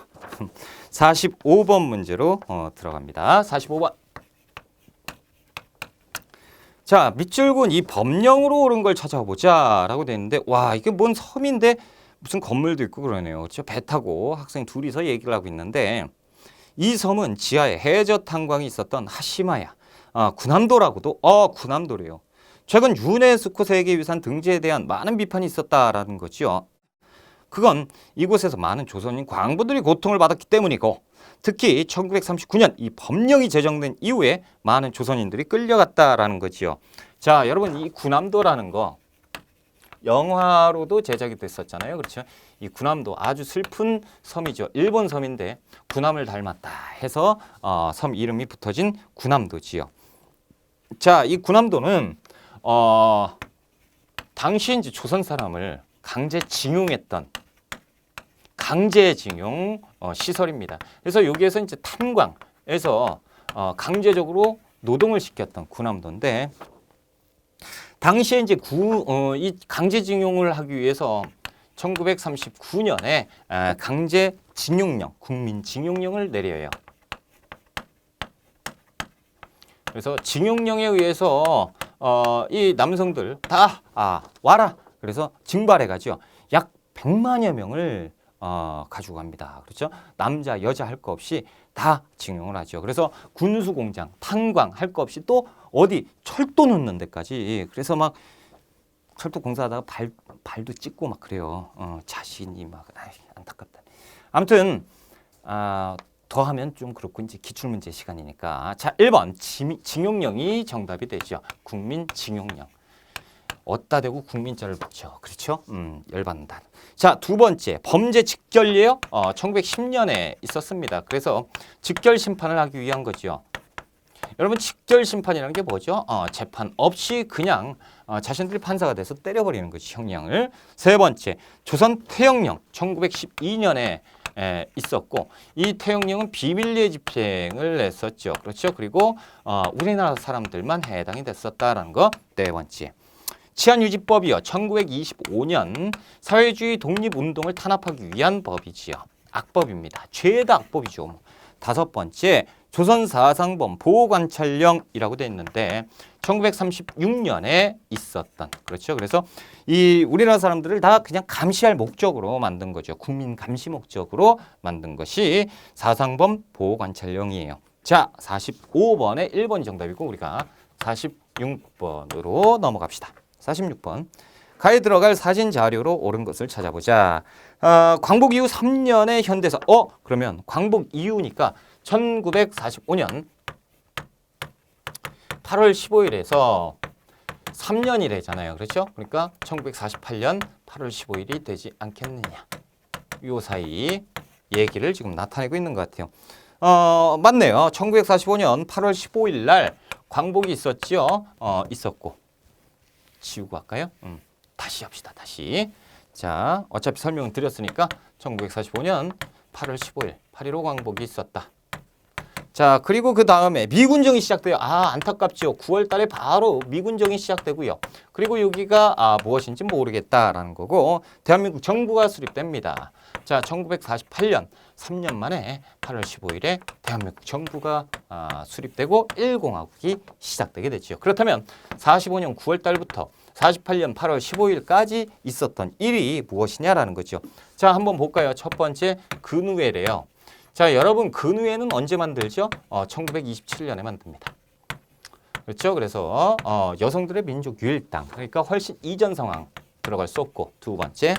Speaker 1: 45번 문제로 들어갑니다. 45번. 자, 밑줄군 이 법령으로 옳은 걸 찾아보자 라고 돼 있는데 와, 이게 뭔 섬인데 무슨 건물도 있고 그러네요. 그렇죠? 배 타고 학생 둘이서 얘기를 하고 있는데 이 섬은 지하에 해저 탄광이 있었던 하시마야. 군함도라고도 군함도래요. 최근 유네스코 세계유산 등재에 대한 많은 비판이 있었다라는 거죠. 그건 이곳에서 많은 조선인 광부들이 고통을 받았기 때문이고 특히 1939년 이 법령이 제정된 이후에 많은 조선인들이 끌려갔다라는 거지요. 자, 여러분 이 군함도라는 거 영화로도 제작이 됐었잖아요. 그렇죠? 이 군함도 아주 슬픈 섬이죠. 일본 섬인데 군함을 닮았다 해서 섬 이름이 붙어진 군함도지요. 자, 이 군함도는 당시 이제 조선 사람을 강제징용했던 강제징용 시설입니다. 그래서 여기에서 이제 탄광에서 강제적으로 노동을 시켰던 군함도인데 당시에 이제 이 강제징용을 하기 위해서 1939년에 강제징용령, 국민징용령을 내려요. 그래서 징용령에 의해서 이 남성들 다 와라. 그래서 징발해가지고 약 100만여 명을 가지고 갑니다. 그렇죠? 남자, 여자 할 거 없이 다 징용을 하죠. 그래서 군수공장, 탄광 할 거 없이 또 어디 철도 넣는 데까지. 그래서 막 철도 공사하다가 발도 찢고 막 그래요. 자신이 막 안타깝다. 아무튼 더 하면 좀 그렇고 이제 기출문제 시간이니까. 자, 1번 징용령이 정답이 되죠. 국민징용령. 어디다 대고 국민자를 붙여. 그렇죠? 열받는다. 자, 두 번째 범죄 직결례요. 1910년에 있었습니다. 그래서 직결 심판을 하기 위한 거죠. 여러분 직결 심판이라는 게 뭐죠? 재판 없이 그냥 자신들이 판사가 돼서 때려버리는 거지, 형량을. 세 번째 조선 태형령 1912년에 있었고 이 태형령은 비밀리에 집행을 했었죠. 그렇죠? 그리고 우리나라 사람들만 해당이 됐었다라는 거. 네 번째 치안유지법이요. 1925년 사회주의 독립운동을 탄압하기 위한 법이지요. 악법입니다. 죄다 악법이죠. 다섯 번째 조선 사상범 보호관찰령이라고 되어 있는데 1936년에 있었던, 그렇죠. 그래서 이 우리나라 사람들을 다 그냥 감시할 목적으로 만든 거죠. 국민 감시 목적으로 만든 것이 사상범 보호관찰령이에요. 자, 45번에 1번이 정답이고 우리가 46번으로 넘어갑시다. 46번. 가에 들어갈 사진 자료로 옳은 것을 찾아보자. 광복 이후 3년의 현대사. 그러면 광복 이후니까 1945년 8월 15일에서 3년이래잖아요. 그렇죠? 그러니까 1948년 8월 15일이 되지 않겠느냐. 요 사이 얘기를 지금 나타내고 있는 것 같아요. 맞네요. 1945년 8월 15일 날 광복이 있었죠. 있었고. 지우고 할까요? 다시 합시다. 다시. 자, 어차피 설명을 드렸으니까 1945년 8월 15일 8.15 광복이 있었다. 자, 그리고 그 다음에 미군정이 시작돼요. 안타깝죠. 9월 달에 바로 미군정이 시작되고요. 그리고 여기가 무엇인지 모르겠다라는 거고 대한민국 정부가 수립됩니다. 자, 1948년 3년 만에 8월 15일에 대한민국 정부가 수립되고 1공화국이 시작되게 됐죠. 그렇다면 45년 9월 달부터 48년 8월 15일까지 있었던 일이 무엇이냐라는 거죠. 자, 한번 볼까요? 첫 번째 근우회래요. 자, 여러분 근우회는 언제 만들죠? 1927년에 만듭니다. 그렇죠? 그래서 여성들의 민족 유일당, 그러니까 훨씬 이전 상황 들어갈 수 없고. 두 번째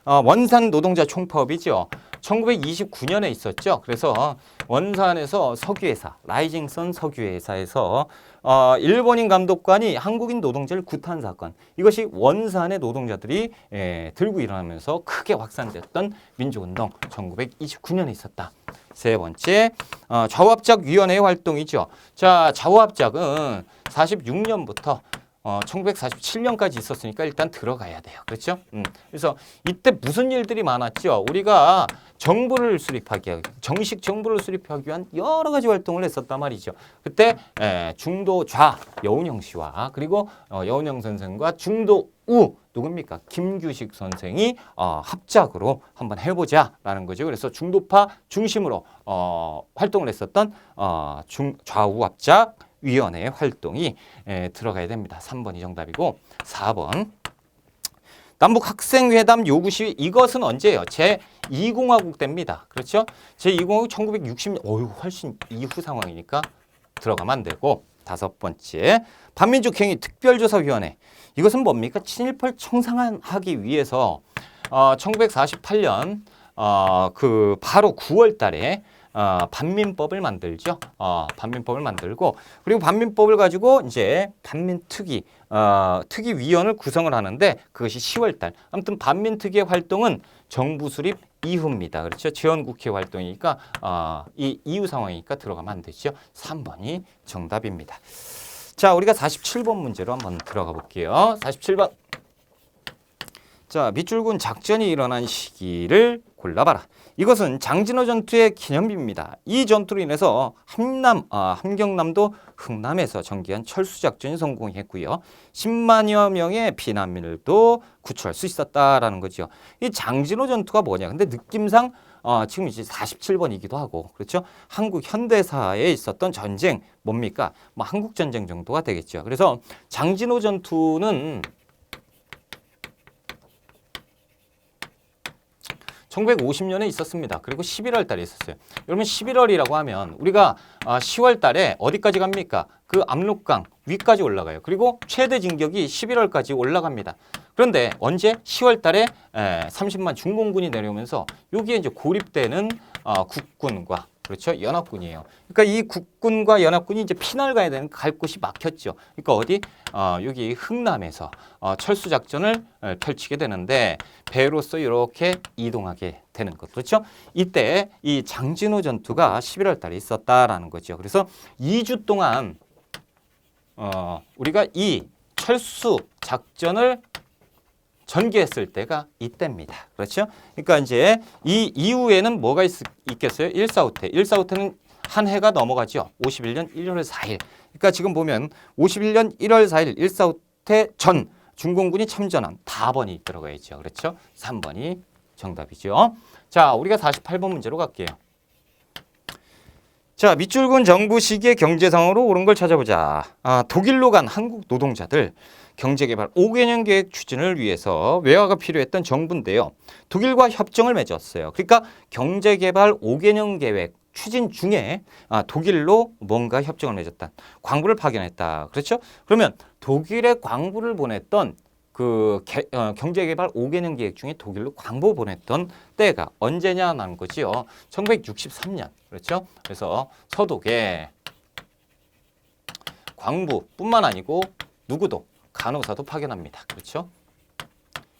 Speaker 1: 원산 노동자 총파업이죠. 1929년에 있었죠. 그래서 원산에서 석유회사, 라이징선 석유회사에서 일본인 감독관이 한국인 노동자를 구타한 사건. 이것이 원산의 노동자들이 들고 일어나면서 크게 확산됐던 민주운동 1929년에 있었다. 세 번째 좌우합작위원회의 활동이죠. 자, 좌우합작은 46년부터 1947년까지 있었으니까 일단 들어가야 돼요. 그렇죠? 그래서 이때 무슨 일들이 많았죠? 우리가 정부를 수립하기 위한, 정식 정부를 수립하기 위한 여러 가지 활동을 했었단 말이죠. 그때 중도 좌 여운형 씨와 그리고 여운형 선생과 중도 우 누굽니까? 김규식 선생이 합작으로 한번 해보자라는 거죠. 그래서 중도파 중심으로 활동을 했었던 좌우 합작 위원회의 활동이 들어가야 됩니다. 3번이 정답이고 4번 남북학생회담 요구 시위. 이것은 언제예요? 제2공화국 때입니다. 그렇죠? 제2공화국 1960년 훨씬 이후 상황이니까 들어가면 안 되고. 다섯 번째 반민족행위 특별조사위원회. 이것은 뭡니까? 친일파를 청산하기 위해서 1948년 바로 9월 달에 반민법을 만들죠. 반민법을 만들고 그리고 반민법을 가지고 이제 특위위원을 구성을 하는데 그것이 10월 달. 아무튼 반민특위의 활동은 정부 수립 이후입니다. 그렇죠? 지원국회 활동이니까 이 이후 상황이니까 들어가면 안 되죠. 3번이 정답입니다. 자, 우리가 47번 문제로 한번 들어가 볼게요. 47번. 자, 밑줄군 작전이 일어난 시기를 골라봐라. 이것은 장진호 전투의 기념비입니다. 이 전투로 인해서 함경남도 흥남에서 전개한 철수작전이 성공했고요. 10만여 명의 피난민들도 구출할 수 있었다라는 거죠. 이 장진호 전투가 뭐냐? 근데 느낌상 지금 이제 47번이기도 하고, 그렇죠? 한국 현대사에 있었던 전쟁 뭡니까? 뭐 한국 전쟁 정도가 되겠죠. 그래서 장진호 전투는 1950년에 있었습니다. 그리고 11월 달에 있었어요. 여러분 11월이라고 하면 우리가 10월 달에 어디까지 갑니까? 그 압록강 위까지 올라가요. 그리고 최대 진격이 11월까지 올라갑니다. 그런데 언제? 10월 달에 30만 중공군이 내려오면서 여기에 이제 고립되는 국군과 그렇죠? 연합군이에요. 그러니까 이 국군과 연합군이 이제 피난을 가야 되는 갈 곳이 막혔죠. 그러니까 어디? 여기 흥남에서 철수 작전을 펼치게 되는데 배로서 이렇게 이동하게 되는 것. 그렇죠? 이때 이 장진호 전투가 11월 달에 있었다라는 거죠. 그래서 2주 동안 우리가 이 철수 작전을 전개했을 때가 이때입니다. 그렇죠? 그러니까 이제 이 이후에는 뭐가 있겠어요? 일사후퇴. 일사후퇴는 한 해가 넘어가죠. 51년 1월 4일. 그러니까 지금 보면 51년 1월 4일 일사후퇴 전 중공군이 참전한 4번이 들어가 있죠. 그렇죠? 3번이 정답이죠. 자, 우리가 48번 문제로 갈게요. 자, 밑줄근 정부 시기의 경제 상황으로 옳은 걸 찾아보자. 독일로 간 한국 노동자들 경제개발 5개년 계획 추진을 위해서 외화가 필요했던 정부인데요. 독일과 협정을 맺었어요. 그러니까 경제개발 5개년 계획 추진 중에 독일로 뭔가 협정을 맺었다. 광부를 파견했다. 그렇죠? 그러면 독일에 광부를 보냈던 그 경제개발 5개년 계획 중에 독일로 광부 보냈던 때가 언제냐는 거지요. 1963년. 그렇죠? 그래서 서독에 광부뿐만 아니고 누구도 간호사도 파견합니다. 그렇죠?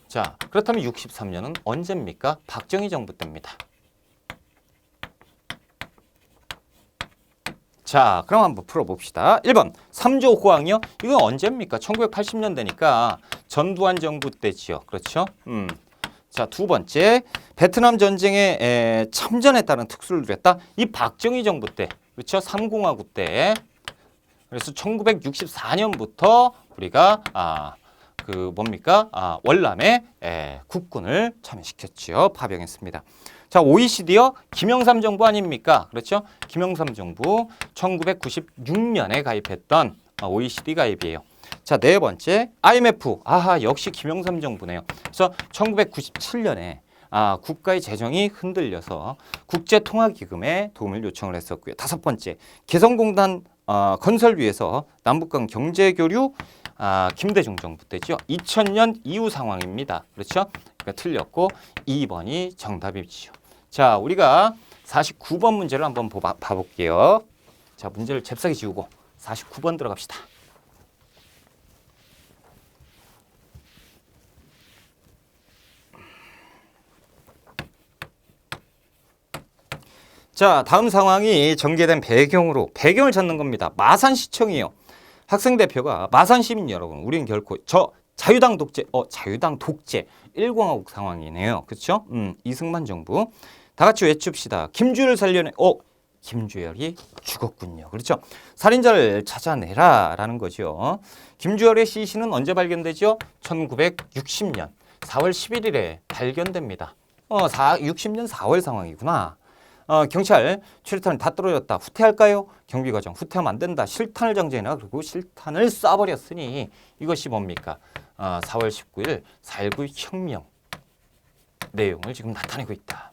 Speaker 1: 자, 그렇다면 63년은 언제입니까? 박정희 정부 때입니다. 자, 그럼 한번 풀어봅시다. 1번 3조 호황이요? 이건 언제입니까? 1980년대니까 전두환 정부 때지요. 그렇죠? 자, 두 번째 베트남 전쟁에 참전했다는 특수를 누렸다. 이 박정희 정부 때. 그렇죠? 3공화국 때. 그래서 1964년부터 우리가 그 뭡니까? 월남에 국군을 참여시켰죠. 파병했습니다. 자, OECD요. 김영삼 정부 아닙니까? 그렇죠? 김영삼 정부 1996년에 가입했던 OECD 가입이에요. 자, 네 번째 IMF. 역시 김영삼 정부네요. 그래서 1997년에 국가의 재정이 흔들려서 국제통화기금에 도움을 요청을 했었고요. 다섯 번째 개성공단 건설 위해서 남북간 경제교류 김대중 정부 때죠. 2000년 이후 상황입니다. 그렇죠? 그러니까 틀렸고 2번이 정답이죠. 자, 우리가 49번 문제를 한번 봐볼게요. 자, 문제를 잽싸게 지우고 49번 들어갑시다. 자, 다음 상황이 전개된 배경을 찾는 겁니다. 마산시청이에요. 학생 대표가 마산 시민 여러분, 우리는 결코 자유당 독재 1공화국 상황이네요. 그렇죠? 이승만 정부. 다 같이 외칩시다. 김주열 살려내. 김주열이 죽었군요. 그렇죠? 살인자를 찾아내라라는 거죠. 김주열의 시신은 언제 발견되죠? 1960년 4월 11일에 발견됩니다. 60년 4월 상황이구나. 경찰 출입탄을 다 떨어졌다. 후퇴할까요? 경비과정 후퇴하면 안 된다. 실탄을 정지해놔. 그리고 실탄을 쏴버렸으니 이것이 뭡니까? 4월 19일 4.19 혁명 내용을 지금 나타내고 있다.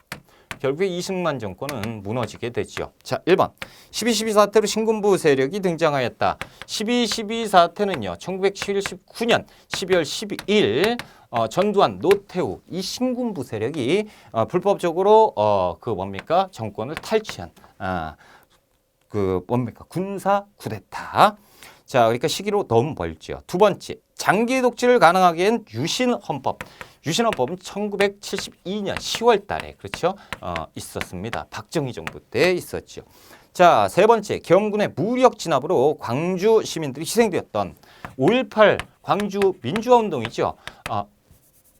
Speaker 1: 결국에 이승만 정권은 무너지게 되죠. 자, 1번 12.12 사태로 신군부 세력이 등장하였다. 12.12 사태는요. 1979년 12월 12일 전두환, 노태우 이 신군부 세력이 불법적으로 정권을 탈취한 군사 쿠데타. 자, 그러니까 시기로 너무 멀죠. 두 번째, 장기 독재를 가능하게 한 유신헌법. 유신헌법은 1972년 10월 달에 그렇죠? 있었습니다. 박정희 정부 때 있었죠. 자, 세 번째, 계엄군의 무력 진압으로 광주 시민들이 희생되었던 5.18 광주 민주화 운동이죠.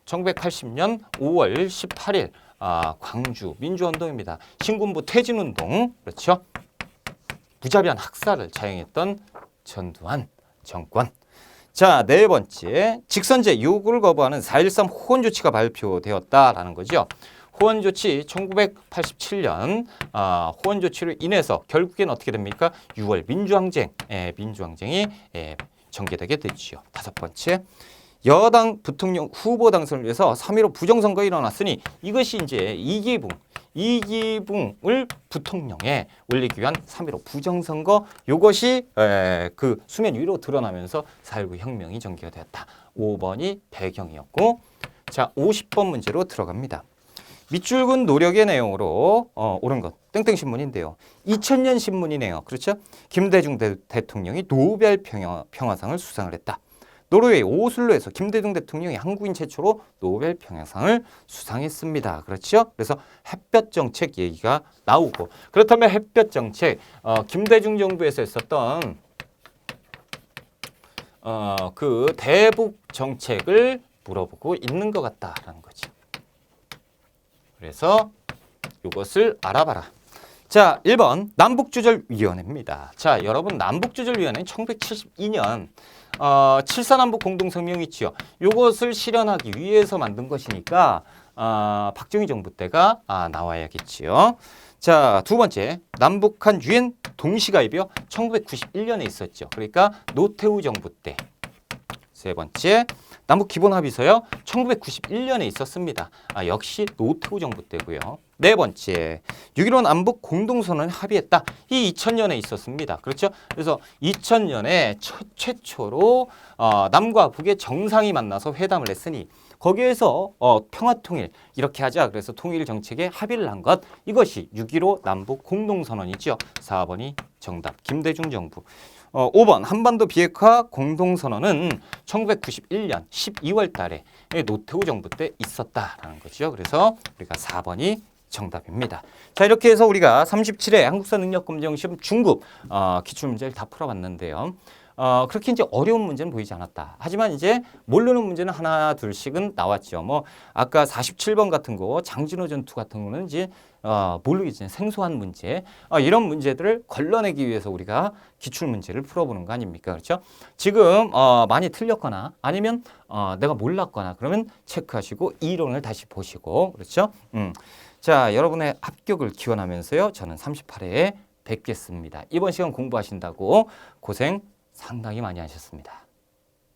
Speaker 1: 1980년 5월 18일 광주 민주운동입니다. 신군부 퇴진운동, 그렇죠? 무자비한 학살을 자행했던 전두환 정권. 자, 네 번째, 직선제 요구를 거부하는 4.13 호원 조치가 발표되었다라는 거죠. 호원 조치 1987년 호원 조치로 인해서 결국엔 어떻게 됩니까? 6월 민주항쟁이 전개되게 되죠. 다섯 번째, 여당 부통령 후보 당선을 위해서 3.15 부정선거가 일어났으니 이것이 이제 이기붕을 부통령에 올리기 위한 3.15 부정선거, 이것이 그 수면 위로 드러나면서 4.19 혁명이 전개가 되었다. 5번이 배경이었고, 자, 50번 문제로 들어갑니다. 밑줄근 노력의 내용으로 옳은 것 땡땡 신문인데요. 2000년 신문이네요. 그렇죠? 김대중 대통령이 노벨 평화상을 수상을 했다. 노르웨이 오슬로에서 김대중 대통령이 한국인 최초로 노벨 평화상을 수상했습니다. 그렇죠? 그래서 햇볕 정책 얘기가 나오고, 그렇다면 햇볕 정책 김대중 정부에서 했었던 그 대북 정책을 물어보고 있는 것 같다라는 거죠. 그래서 이것을 알아봐라. 자, 1번 남북조절위원회입니다. 자, 여러분, 남북조절위원회는 1972년 7.4남북 공동성명이 있지요. 이것을 실현하기 위해서 만든 것이니까 박정희 정부 때가 나와야겠지요. 자, 두 번째, 남북한 유엔 동시가입이요. 1991년에 있었죠. 그러니까 노태우 정부 때. 세 번째, 남북 기본합의서요. 1991년에 있었습니다. 역시 노태우 정부 때고요. 네 번째, 6.15 남북 공동선언에 합의했다. 이 2000년에 있었습니다. 그렇죠? 그래서 2000년에 최초로 남과 북의 정상이 만나서 회담을 했으니 거기에서 평화통일 이렇게 하자. 그래서 통일 정책에 합의를 한 것, 이것이 6.15 남북 공동선언이죠. 4번이 정답, 김대중 정부. 5번 한반도 비핵화 공동선언은 1991년 12월 달에 노태우 정부 때 있었다라는 거죠. 그래서 우리가 4번이 정답입니다. 자, 이렇게 해서 우리가 37회 한국사 능력검정시험 중급 기출문제를 다 풀어봤는데요. 그렇게 이제 어려운 문제는 보이지 않았다. 하지만 이제 모르는 문제는 하나 둘씩은 나왔죠. 뭐 아까 47번 같은 거, 장진호 전투 같은 거는 이제 모르겠지만 생소한 문제, 이런 문제들을 걸러내기 위해서 우리가 기출 문제를 풀어보는 거 아닙니까? 그렇죠? 지금 많이 틀렸거나 아니면 내가 몰랐거나 그러면 체크하시고 이론을 다시 보시고, 그렇죠? 자, 여러분의 합격을 기원하면서요. 저는 38회에 뵙겠습니다. 이번 시간 공부하신다고 고생 상당히 많이 하셨습니다.